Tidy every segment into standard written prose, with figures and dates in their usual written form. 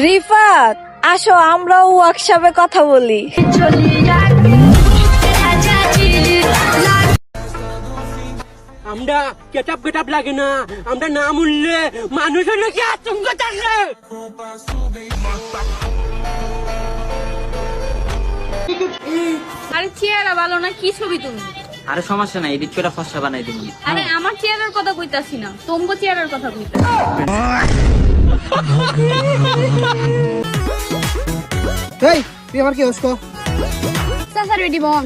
রিফাত, আসো আমরাও ওয়ার্কশপে কথা বলি। আমরা কেটাপ লাগে না, আমরা না মূল্যে মানুষ হলে কি আতঙ্ক থাকে। আরে চেহারা ভালো না, কি ছবি তুমি? আরে সমস্যা নাই, এডিট করে ফসা বানাই দিবি। আরে আমার চেহারার কথা কইতাছি না, তোমার চেহারার কথা কইতাছি। এই তুই আমার কি হস্কো চাচা রেডি বন।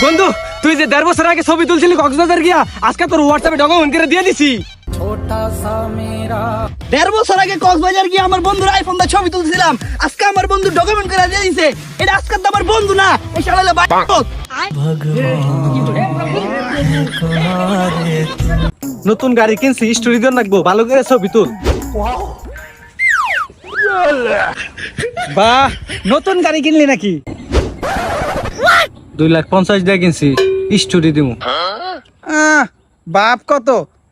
বন্ধু, তুই যে 1.5 বছর আগে ছবি তুলছিলি কক্সবাজার গিয়া, আজকে তোর হোয়াটসঅ্যাপে ডকুমেন্ট করে দিয়ে দিছি। 1.5 বছর আগে কক্সবাজার গিয়ে আমার বন্ধুর আইফোন দা ছবি তুলছিলাম, আজকে আমার বন্ধু ডকুমেন্ট করে দিয়ে দিছে। এটা আজকে তো আমার বন্ধু না, এই শালালে বাট। নতুন গাড়ি কিনছি, স্টোরি দিয়ে রাখবো, ভালো করে ছবি তুল। বাহ, নতুন গাড়ি কিনলি নাকি? 2,50,000 দিয়ে কিনছি, স্টোরি দিমু। বাপ কত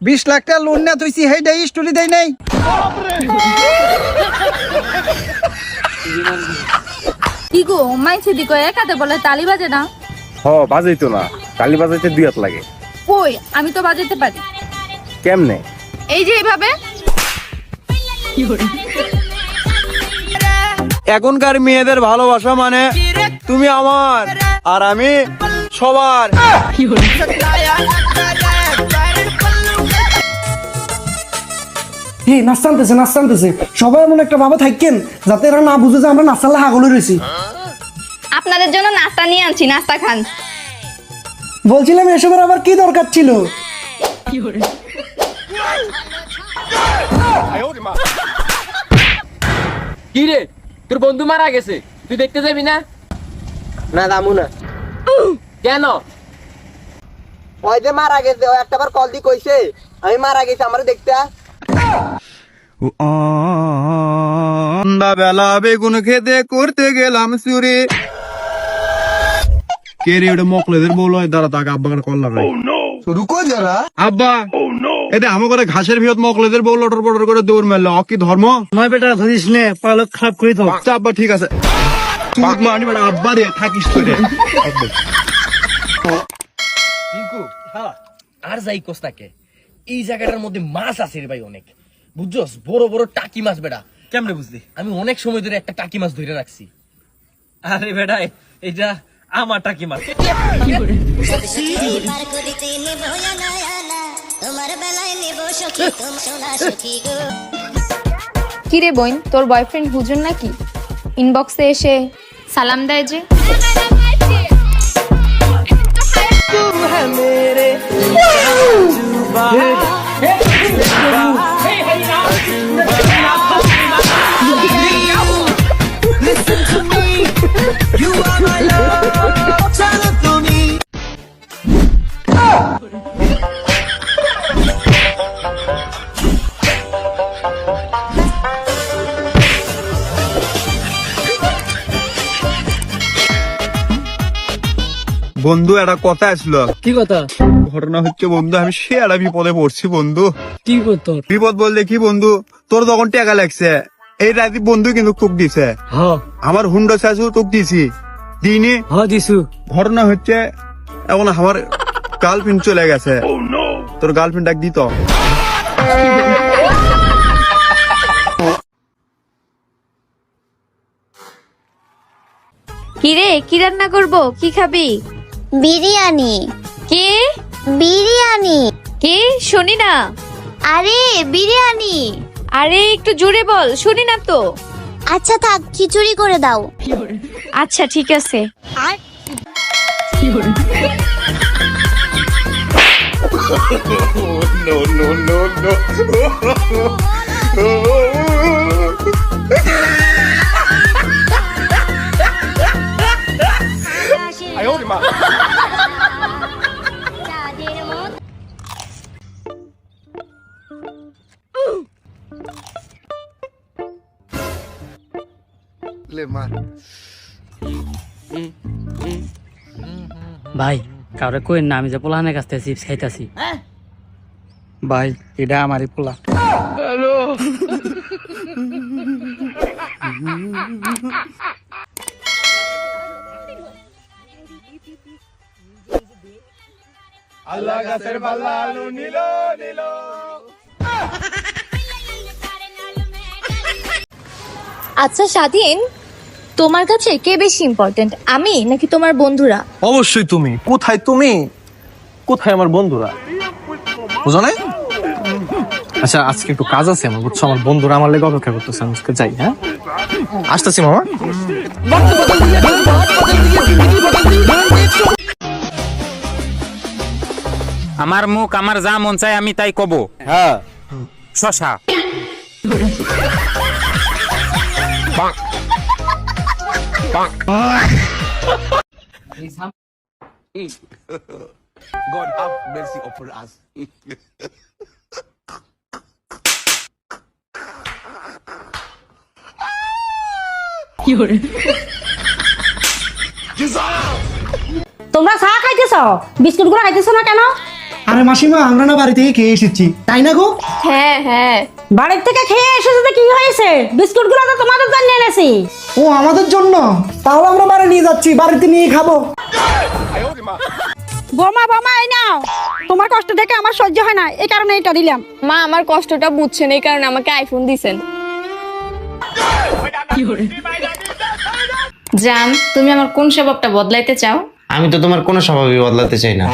20 লাখ টাকা লোন না তুইছি, হেডা স্টোরি দেই নাই। কি গো, মাইছে দিকো একাতে বলে তালি বাজে না? বাজাইতো না, তালি বাজাইতে 2 হাত লাগে। কই, আমি তো বাজাতে পারি। কেমনে? এই যে এইভাবে। এখনকার মেয়েদের ভালোবাসা মানে তুমি আমার আর আমি সবার। নাচতানতেছে সবাই এমন একটা ভাবে থাকেন যাতে এরা না বুঝে যে আমরা নাচালে হাগলে রয়েছি। আপনাদের জন্য নাস্তা নিয়ে আনছি, নাস্তা খান। বলছিলাম এসবের আবার কি দরকার ছিল? কি রে, তোর বন্ধু মারা গেছে, তুই দেখতে যাবি না? না দামু না। কেন? ওই যে মারা গেছে, ও একটাবার কল দি কইছে আমি মারা গেছি, আমরা দেখতে। বেলা বেগুন খেতে করতে গেলাম চুরি। কে রে, ওটা মকলেদের বলো, দাঁড়া তাকে আব্বাকে কল লাগাই। রুকো যারা আব্বা, এতে আমার করে ঘাসের ভিতর মকলেদের বউ লটর পটর করে দৌড় মারলো, কি ধর্ম? নয় বেটা ধরিস নে, পালক খারাপ করে তো। আচ্ছা আব্বা, ঠিক আছে। চুপ মানি বেটা, আব্বা রে থাকিস তুই রে। আর যাই কোস্তাকে, এই জায়গাটার মধ্যে মাছ আছে রে ভাই, অনেক বুঝছস, বড় বড় টাকি মাছ। বেটা কেমনে বুঝলি? আমি অনেক সময় ধরে একটা টাকি মাছ ধরে রাখছি। আরে বেটা, এটা আমার টাকি মাছ। কি রে বোন, তোর বয়ফ্রেন্ড হুজুর নাকি? ইনবক্সে এসে সালাম দেয় যে। বন্ধু, একটা কথা আসলো। কি কথা? ঘটনা হচ্ছে বন্ধু, আমি সে একটা বিপদে পড়ছি বন্ধু। কি করতো? বিপদ বললে কি বন্ধু, তোর তখন টাকা লাগছে, এই রাতে বন্ধু কিন্তু টুক দিছে। আমার হুন্ডা চাষু টুক দিছি, দিনে দিছু। ঘটনা হচ্ছে এখন আমার গার্লফ্রেন্ড চলে গেছে। তোর গার্লফ্রেন্ড ডাক দিত। কি রে, কি রান্না করব? কি খাবি? বিরিয়ানি। কে? বিরিয়ানি। কে? শুনি না। আরে বিরিয়ানি। আরে একটু জোরে বল, শুনি না তো। আচ্ছা থাক, খিচুড়ি করে দাও। আচ্ছা ঠিক আছে। ভাই, কাউরে কই না, আমি যে পোলাহানের কাছ থেকে চিপস খাইতাছি। ভাই এটা আমারই পোলা। আল্লাহ গাছের পাল্লা আলু নিল নিল। আচ্ছা স্বাধীন, তোমার কাছে কে বেশি ইম্পর্টেন্ট, আমি নাকি তোমার বন্ধুরা? অবশ্যই তুমি। কোথায় তুমি, কোথায় আমার বন্ধুরা? বুঝো নাই? আচ্ছা আজকে একটু কাজ আছে আমার, বুঝছো? আমার বন্ধুরা আমার লেগে অপেক্ষা করতেছে, আমি আজকে যাই। হ্যাঁ, আসতেছি মামা। আমার মুখ আমার যা মন চায় আমি তাই কব। হ্যাঁ, শশা। God have mercy upon us. তোমরা চা খাইতেছ, বিস্কুট গুলো খাইতেছ না কেন? আরে মাসিমা, আমরা না বাড়ি থেকে খেয়ে এসেছি, তাই না গো? হ্যাঁ হ্যাঁ, বাড়ির থেকে খেয়ে এসেছে তো কি হয়েছে? বিস্কুট গুলো তো তোমাদের জন্য এনেছি। ও আমাদের জন্য? তাহলে আমরা বাড়ি নিয়ে যাচ্ছি, বাড়িতে নিয়ে খাবো। বোমা বোমা, এই নাও। তোমার কষ্ট দেখে আমার সহ্য হয় না, এই কারণে এটা দিলাম। মা আমার কষ্টটা বুঝছেন, এই কারণে আমাকে আইফোন দিছেন। জান, তুমি আমার কোন স্বভাবটা বদলাইতে চাও? আমি তো তোমার কোনো স্বভাবই বদলাতে চাই না।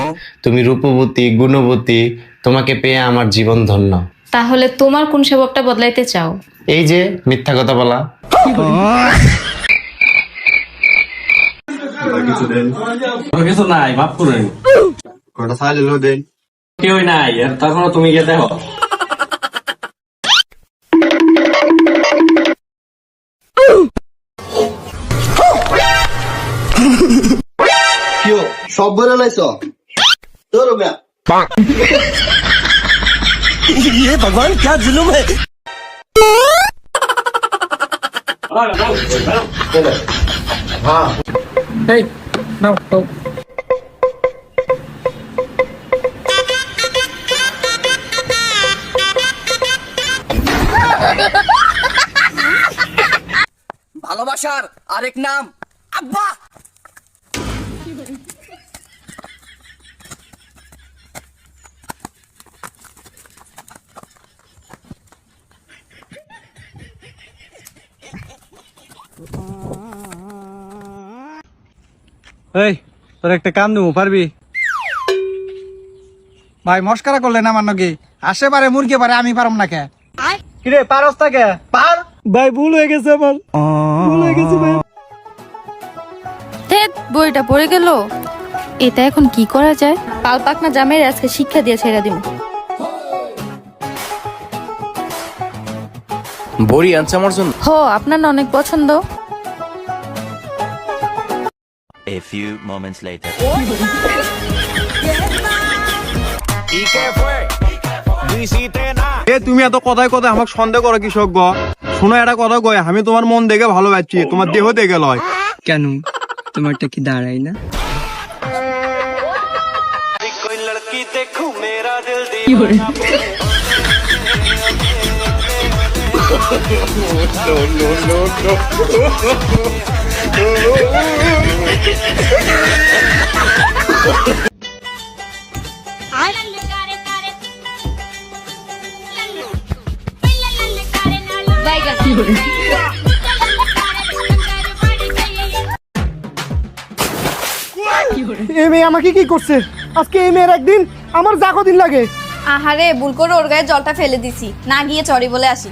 তুমি রূপবতী, গুণবতী, তোমাকে পেয়ে আমার জীবন ধন্য। তাহলে তোমার কোন স্বভাবটা বদলাইতে চাও? এই যে মিথ্যা কথা বলা। কিছু নাই, মাফ করেন। কটা সাইল এলো দেন। কেউ নাই, তারপরে তুমি গিয়ে দেখো। কিও সব বলে লাইছ তোর মিয়া। ये भगवान क्या जुलुम है। এই নাও নাও। ভালোবাসার আরেক নাম আব্বা। এই তোর একটা কাম দেবো, পারবি? ভাই মস্কারা করলেন আমার নাকি? আসে পারে মুরগি পারে, আমি পারম না কে? কিরে পারস না কে? পার। ভাই ভুল হয়ে গেছে আমার, ভুল হয়ে গেছে ভাই। থেত, বইটা পড়ে গেল। এটা এখন কি করা যায়? পালপাকনা জামের আজকে শিক্ষা দিয়ে ছেড়ে দিব। বড়ি আনছে আমার জন্য। হো, আপনার না অনেক পছন্দ। A few moments later. এ তুমি এত কথায় কথায় আমাকে সন্দেহ করো কৃষক গো? শোনো একটা কথা কয়, আমি তোমার মন দেখে ভালোবাসছি, তোমার দেহ দেখে লয়। কেন তোমারটা কি দাঁড়াই না? এই মেয়ে আমাকে কি করছে? আজকে এই মেয়ের একদিন, আমার যা কদিন লাগে। আহারে, ভুল করে ওর গায়ে জলটা ফেলে দিছি, না গিয়ে চড়ি বলে আসি।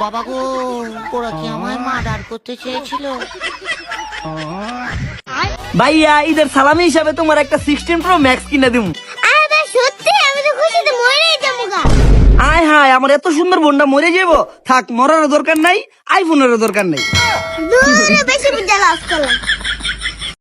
বাবা গো, ওরা কি আমায় মার্ডার করতে চেয়েছিল? ভাইয়া, ঈদের সালামি হিসাবে তোমার একটা 16 Pro Max কিনে দিমু। আরে সত্যি, আমি তো খুশিতে মরেই যাবো গা। আয় হায়, আমার এত সুন্দর বোনটা মরে যাবো? থাক, মরার দরকার নাই, আইফোনের দরকার নাই। দূরে বেশি বিদ্যা লাভ করলাম।